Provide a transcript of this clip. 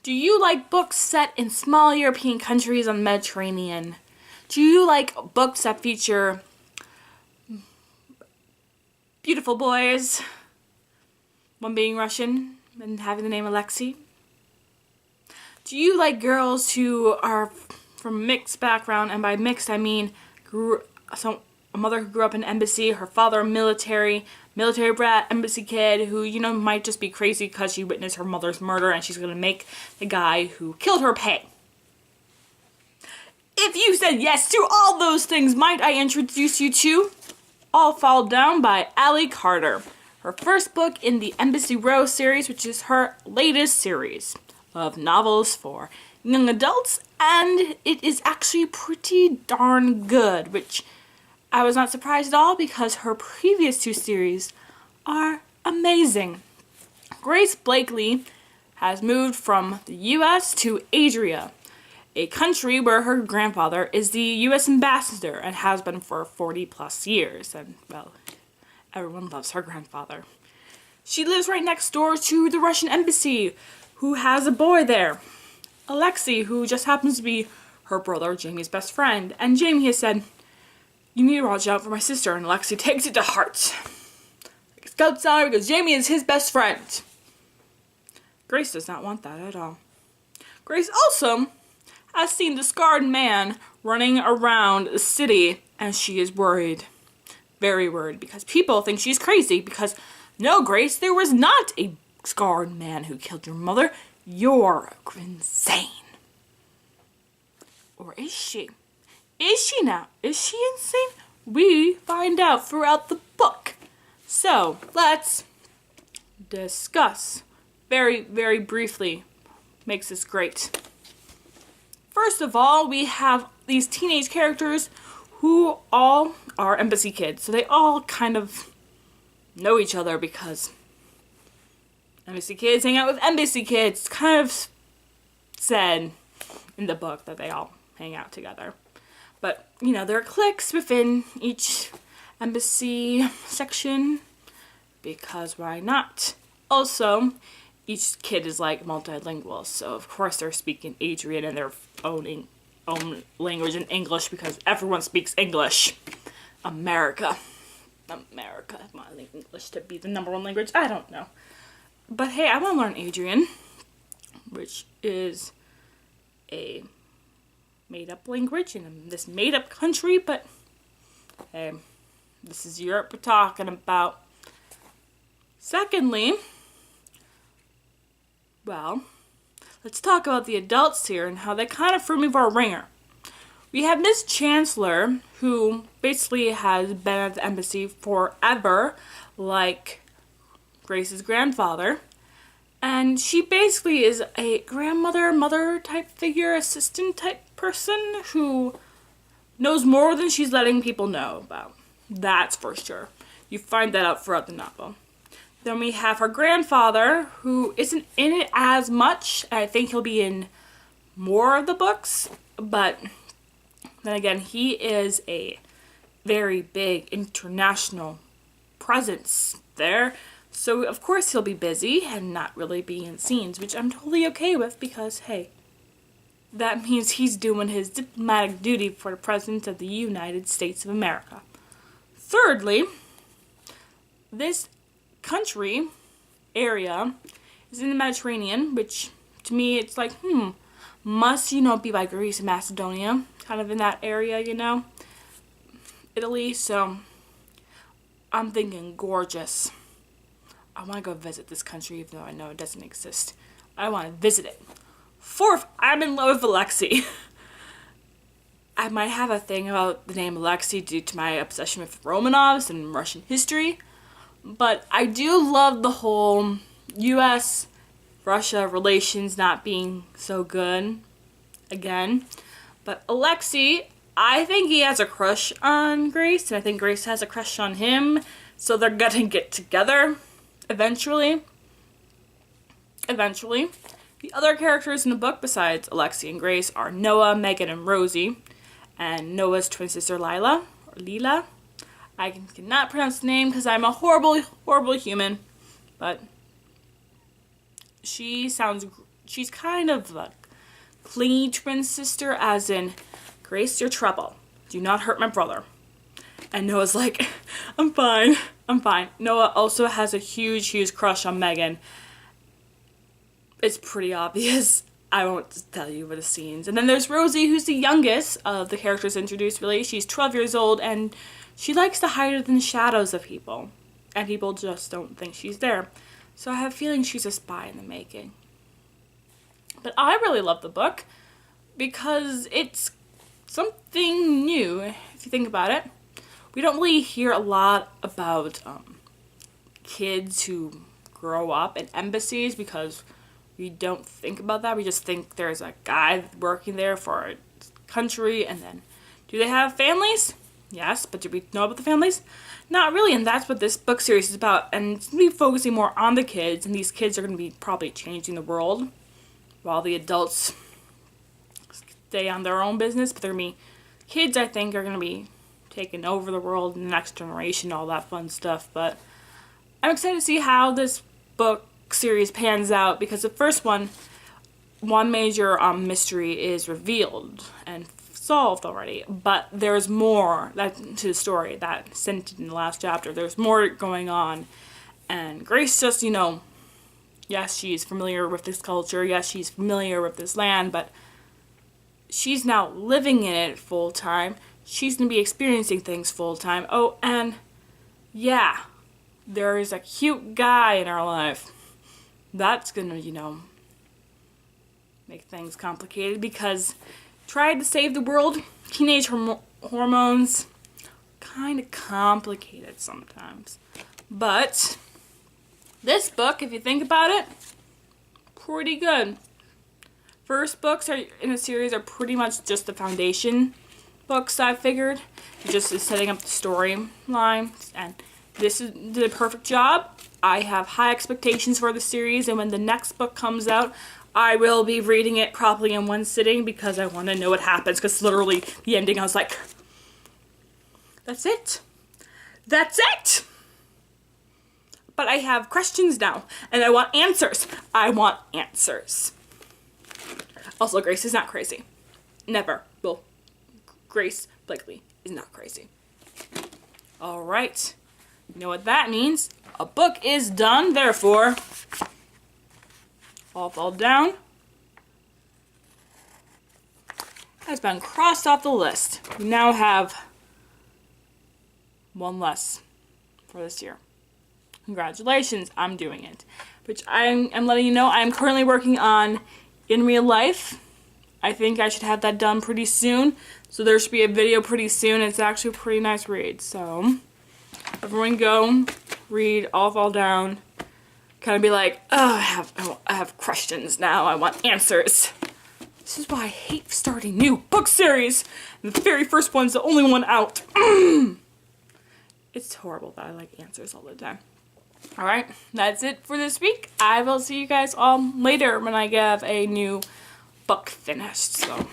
Do you like books set in small European countries on the Mediterranean? Do you like books that feature beautiful boys, one being Russian and having the name Alexei? Do you like girls who are from mixed background, and by mixed I mean a mother who grew up in an embassy, her father a military brat, embassy kid who, might just be crazy because she witnessed her mother's murder and she's gonna make the guy who killed her pay? If you said yes to all those things, might I introduce you to All Fall Down by Ally Carter. Her first book in the Embassy Row series, which is her latest series of novels for young adults, and it is actually pretty darn good, which I was not surprised at all because her previous two series are amazing. Grace Blakely has moved from the US to Adria, a country where her grandfather is the US ambassador and has been for 40 plus years, and well, everyone loves her grandfather. She lives right next door to the Russian embassy, who has a boy there, Alexei, who just happens to be her brother Jamie's best friend, and Jamie has said, "You need to watch out for my sister," and Alexei takes it to heart. He scouts out because Jamie is his best friend. Grace does not want that at all. Grace also has seen the scarred man running around the city, and she is worried. Very worried, because people think she's crazy, because, no, Grace, there was not a scarred man who killed your mother. You're insane. Or is she? Is she now? Is she insane? We find out throughout the book. So, let's discuss very, very briefly. Makes this great. First of all, we have these teenage characters who all are embassy kids. So they all kind of know each other because embassy kids hang out with embassy kids. It's kind of said in the book that they all hang out together. But, there are cliques within each embassy section, because why not? Also, each kid is multilingual, so of course they're speaking Adrian in their own language in English, because everyone speaks English. America. My English to be the number one language? I don't know. But hey, I want to learn Adrian, which is a made-up language in this made-up country, but hey, this is Europe we're talking about. Secondly, well, let's talk about the adults here and how they kind of threw me for a ringer. We have Miss Chancellor, who basically has been at the embassy forever, like Grace's grandfather. And she basically is a grandmother, mother type figure, assistant type person who knows more than she's letting people know about. That's for sure. You find that out throughout the novel. Then we have her grandfather, who isn't in it as much. I think he'll be in more of the books, but then again, he is a very big international presence there. So, of course, he'll be busy and not really be in scenes, which I'm totally okay with because, hey, that means he's doing his diplomatic duty for the President of the United States of America. Thirdly, this country area is in the Mediterranean, which to me it's must, be by Greece and Macedonia, kind of in that area, Italy, so I'm thinking gorgeous. I want to go visit this country, even though I know it doesn't exist. I want to visit it. Fourth, I'm in love with Alexei. I might have a thing about the name Alexei due to my obsession with Romanovs and Russian history, but I do love the whole US-Russia relations not being so good, again. But Alexei, I think he has a crush on Grace, and I think Grace has a crush on him, so they're gonna get together. Eventually. The other characters in the book besides Alexei and Grace are Noah, Megan, and Rosie. And Noah's twin sister Lila. I cannot pronounce the name because I'm a horrible, horrible human. But she She's kind of the clingy twin sister, as in, Grace, you're trouble. Do not hurt my brother. And Noah's like, I'm fine. I'm fine. Noah also has a huge, huge crush on Megan. It's pretty obvious. I won't tell you what the scenes. And then there's Rosie, who's the youngest of the characters introduced, really. She's 12 years old, and she likes to hide in the shadows of people. And people just don't think she's there. So I have a feeling she's a spy in the making. But I really love the book because it's something new, if you think about it. We don't really hear a lot about kids who grow up in embassies because we don't think about that. We just think there's a guy working there for a country, and then do they have families? Yes, but do we know about the families? Not really, and that's what this book series is about. And it's going to be focusing more on the kids, and these kids are going to be probably changing the world while the adults stay on their own business. But they're going to be kids, I think, are going to be taking over the world, the next generation, all that fun stuff. But I'm excited to see how this book series pans out, because the first one major mystery is revealed and solved already, but there's more to the story that sent in the last chapter. There's more going on, and Grace just, yes, she's familiar with this culture, yes, she's familiar with this land, but she's now living in it full time. She's going to be experiencing things full time. Oh, and yeah, there is a cute guy in our life. That's going to, make things complicated, because trying to save the world, teenage hormones, kind of complicated sometimes. But this book, if you think about it, pretty good. First books in a series are pretty much just the foundation books, I figured. It just is setting up the storyline, and this did a perfect job. I have high expectations for the series, and when the next book comes out, I will be reading it probably in one sitting because I want to know what happens, because literally the ending, I was like, that's it. That's it! But I have questions now, and I want answers. I want answers. Also, Grace is not crazy. Never will. Grace Blakely is not crazy. Alright. You know what that means? A book is done, therefore, all fall down has been crossed off the list. We now have one less for this year. Congratulations, I'm doing it. Which I'm letting you know, I'm currently working on In Real Life. I think I should have that done pretty soon. So there should be a video pretty soon. It's actually a pretty nice read. So everyone go read All Fall Down. Kind of be like, oh, I have questions now. I want answers. This is why I hate starting new book series. And the very first one's the only one out. It's horrible that I like answers all the time. Alright, that's it for this week. I will see you guys all later when I have a new book finished. So